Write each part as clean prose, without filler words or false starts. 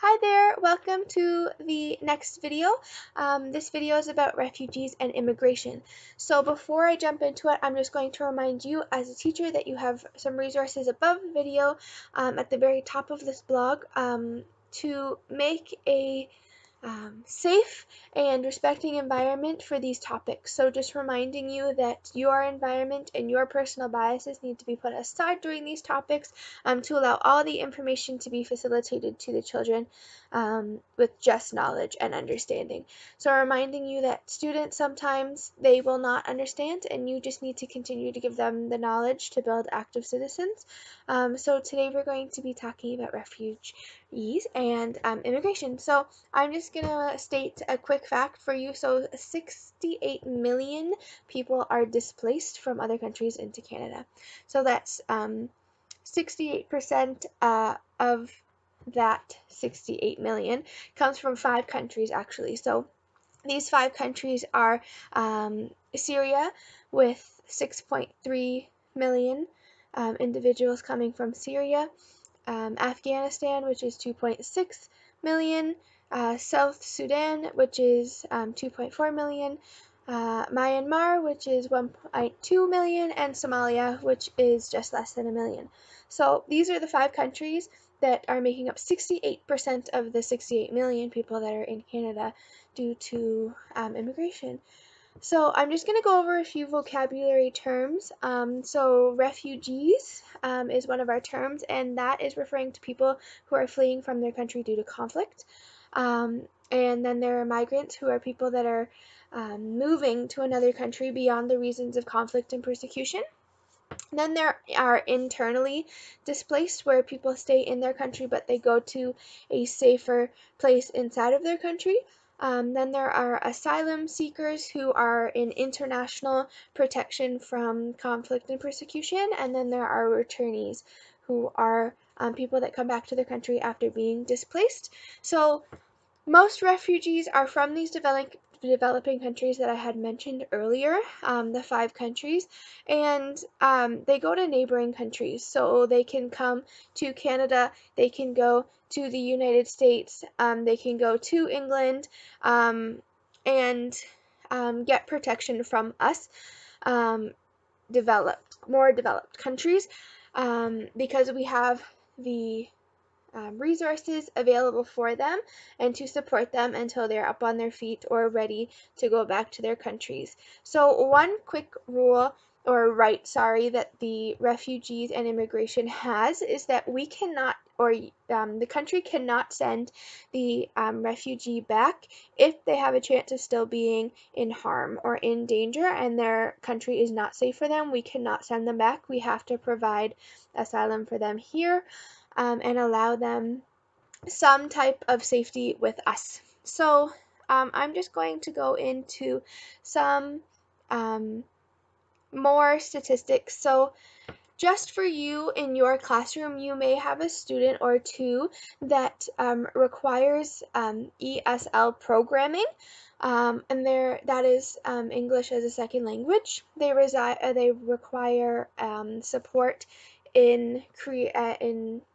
Hi there, welcome to the next video. This video is about refugees and immigration. So before I jump into it, I'm just going to remind you as a teacher that you have some resources above the video at the very top of this blog to make a safe and respecting environment for these topics. So just reminding you that your environment and your personal biases need to be put aside during these topics to allow all the information to be facilitated to the children with just knowledge and understanding. So reminding you that students sometimes they will not understand and you just need to continue to give them the knowledge to build active citizens. So today we're going to be talking about refugees and immigration. So I'm just gonna state a quick fact for you. So 68 million people are displaced from other countries into Canada. So that's 68% of that 68 million comes from 5 countries actually. So these 5 countries are Syria with 6.3 million individuals coming from Syria, Afghanistan, which is 2.6 million, South Sudan, which is 2.4 million, Myanmar, which is 1.2 million, and Somalia, which is just less than a million. So these are the 5 countries that are making up 68% of the 68 million people that are in Canada due to immigration. So I'm just going to go over a few vocabulary terms. So refugees is one of our terms, and that is referring to people who are fleeing from their country due to conflict. And then there are migrants, who are people that are moving to another country beyond the reasons of conflict and persecution. Then there are internally displaced, where people stay in their country but they go to a safer place inside of their country. Then there are asylum seekers, who are in international protection from conflict and persecution. And then there are returnees, who are people that come back to their country after being displaced. So most refugees are from these developing countries that I had mentioned earlier, the 5 countries, and they go to neighboring countries. So they can come to Canada, they can go to the United States, they can go to England, and get protection from us, more developed countries, because we have the resources available for them and to support them until they're up on their feet or ready to go back to their countries. So one quick rule or right, sorry, that the refugees and immigration has is that we cannot, or the country cannot send the refugee back if they have a chance of still being in harm or in danger and their country is not safe for them. We cannot send them back. We have to provide asylum for them here, and allow them some type of safety with us. So I'm just going to go into some more statistics. So just for you in your classroom, you may have a student or two that requires ESL programming, and that is English as a second language. They require support in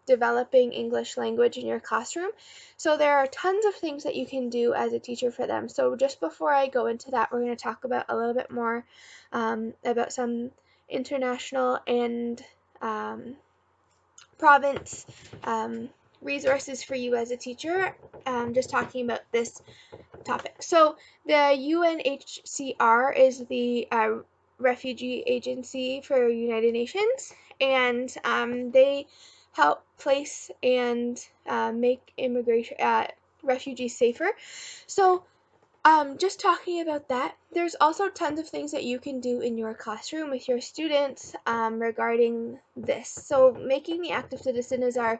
developing English language in your classroom. So there are tons of things that you can do as a teacher for them. So just before I go into that, we're going to talk about a little bit more about some international and province resources for you as a teacher, just talking about this topic. So the UNHCR is the refugee agency for United Nations, and they help place and make refugees safer. So just talking about that, there's also tons of things that you can do in your classroom with your students regarding this. So making the active citizen is our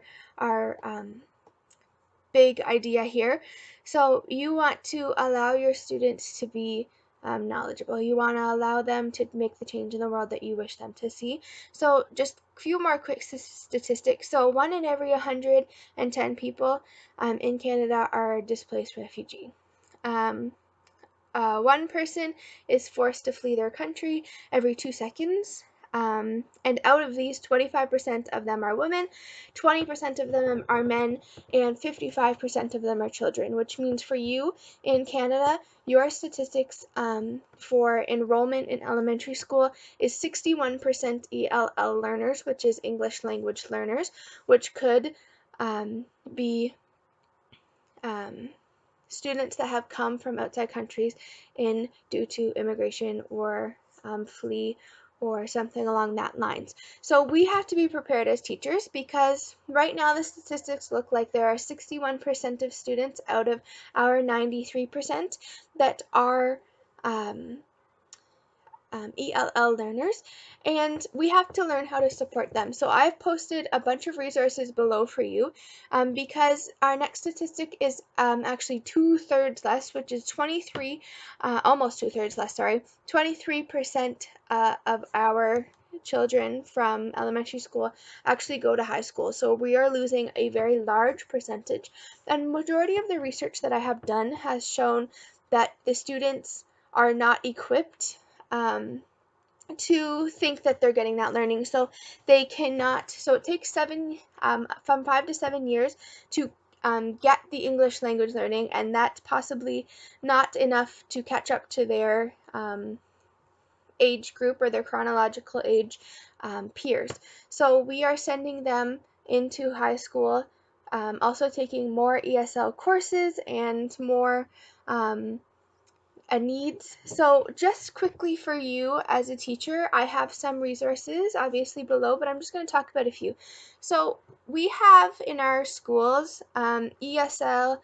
big idea here. So you want to allow your students to be knowledgeable. You want to allow them to make the change in the world that you wish them to see. So just a few more quick statistics. So 1 in every 110 people in Canada are displaced refugee. One person is forced to flee their country every 2 seconds. And out of these, 25% of them are women, 20% of them are men, and 55% of them are children, which means for you in Canada, your statistics for enrollment in elementary school is 61% ELL learners, which is English language learners, which could be students that have come from outside countries in due to immigration or flee or something along that lines. So we have to be prepared as teachers, because right now the statistics look like there are 61% of students out of our 93% that are ELL learners, and we have to learn how to support them. So I've posted a bunch of resources below for you, because our next statistic is actually 2/3 less, which is 23, almost 2/3 less, sorry, 23% of our children from elementary school actually go to high school. So we are losing a very large percentage. And majority of the research that I have done has shown that the students are not equipped to think that they're getting that learning. So they cannot, so it takes from 5 to 7 years to get the English language learning, and that's possibly not enough to catch up to their age group or their chronological age peers. So we are sending them into high school, also taking more ESL courses and more needs. So just quickly for you as a teacher, I have some resources obviously below, but I'm just going to talk about a few. So we have in our schools ESL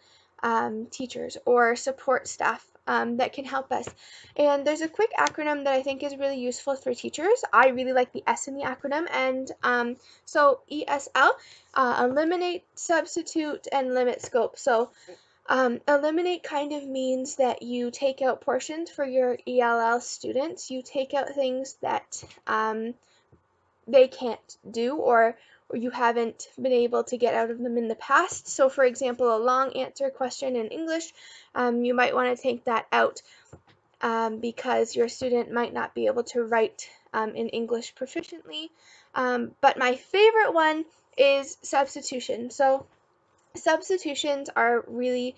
teachers or support staff that can help us. And there's a quick acronym that I think is really useful for teachers. I really like the S in the acronym. And so ESL, eliminate, substitute, and limit scope. So eliminate kind of means that you take out portions for your ELL students. You take out things that they can't do, or you haven't been able to get out of them in the past. So for example, a long answer question in English, you might want to take that out because your student might not be able to write in English proficiently. But my favorite one is substitution. So substitutions are really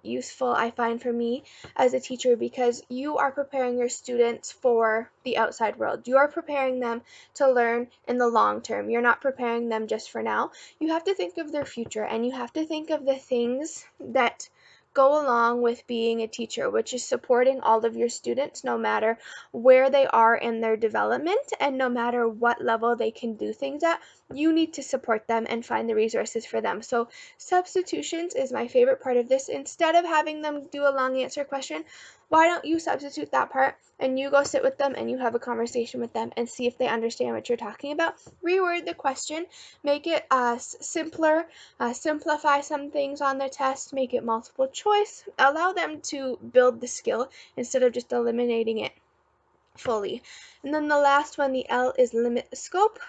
useful, I find, for me as a teacher, because you are preparing your students for the outside world. You are preparing them to learn in the long term. You're not preparing them just for now. You have to think of their future, and you have to think of the things that go along with being a teacher, which is supporting all of your students no matter where they are in their development and no matter what level they can do things at. You need to support them and find the resources for them. So substitutions is my favorite part of this. Instead of having them do a long answer question, why don't you substitute that part and you go sit with them and you have a conversation with them and see if they understand what you're talking about. Reword the question, make it simpler, simplify some things on the test, make it multiple choice, allow them to build the skill instead of just eliminating it fully. And then the last one, the L, is limit the scope.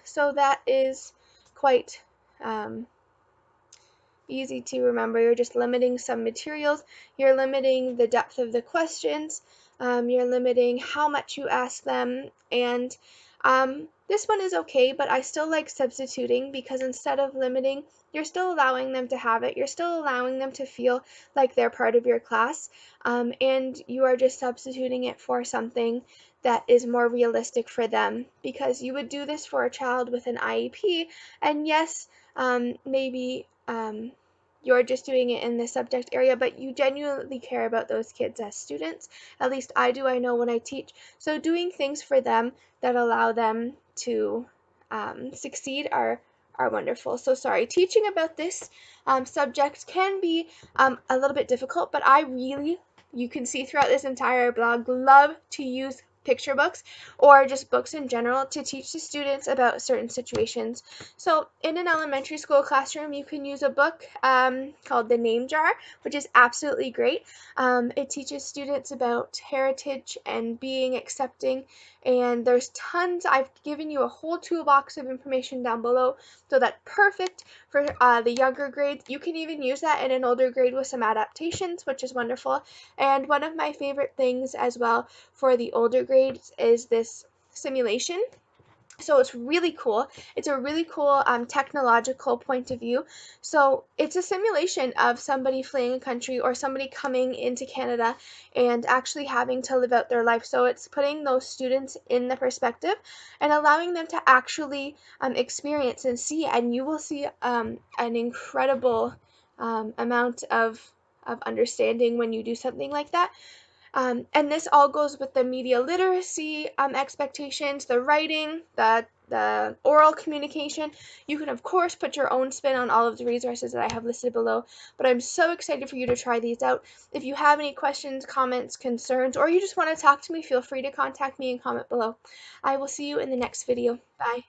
So that is quite easy to remember. You're just limiting some materials, you're limiting the depth of the questions, you're limiting how much you ask them, and this one is okay, but I still like substituting, because instead of limiting, you're still allowing them to have it, you're still allowing them to feel like they're part of your class, and you are just substituting it for something that is more realistic for them, because you would do this for a child with an IEP, and yes, maybe you're just doing it in the subject area, but you genuinely care about those kids as students. At least I do, I know when I teach. So doing things for them that allow them to succeed are wonderful. So sorry, teaching about this subject can be a little bit difficult, but I really, you can see throughout this entire blog, love to use picture books or just books in general to teach the students about certain situations. So in an elementary school classroom, you can use a book called The Name Jar, which is absolutely great. It teaches students about heritage and being accepting, and there's tons. I've given you a whole toolbox of information down below, so that's perfect for the younger grades. You can even use that in an older grade with some adaptations, which is wonderful. And one of my favorite things as well for the older grades is this simulation. So it's really cool. It's a really cool technological point of view. So it's a simulation of somebody fleeing a country or somebody coming into Canada and actually having to live out their life. So it's putting those students in the perspective and allowing them to actually experience and see. And you will see an incredible amount of understanding when you do something like that. And this all goes with the media literacy expectations, the writing, the oral communication. You can, of course, put your own spin on all of the resources that I have listed below, but I'm so excited for you to try these out. If you have any questions, comments, concerns, or you just want to talk to me, feel free to contact me and comment below. I will see you in the next video. Bye.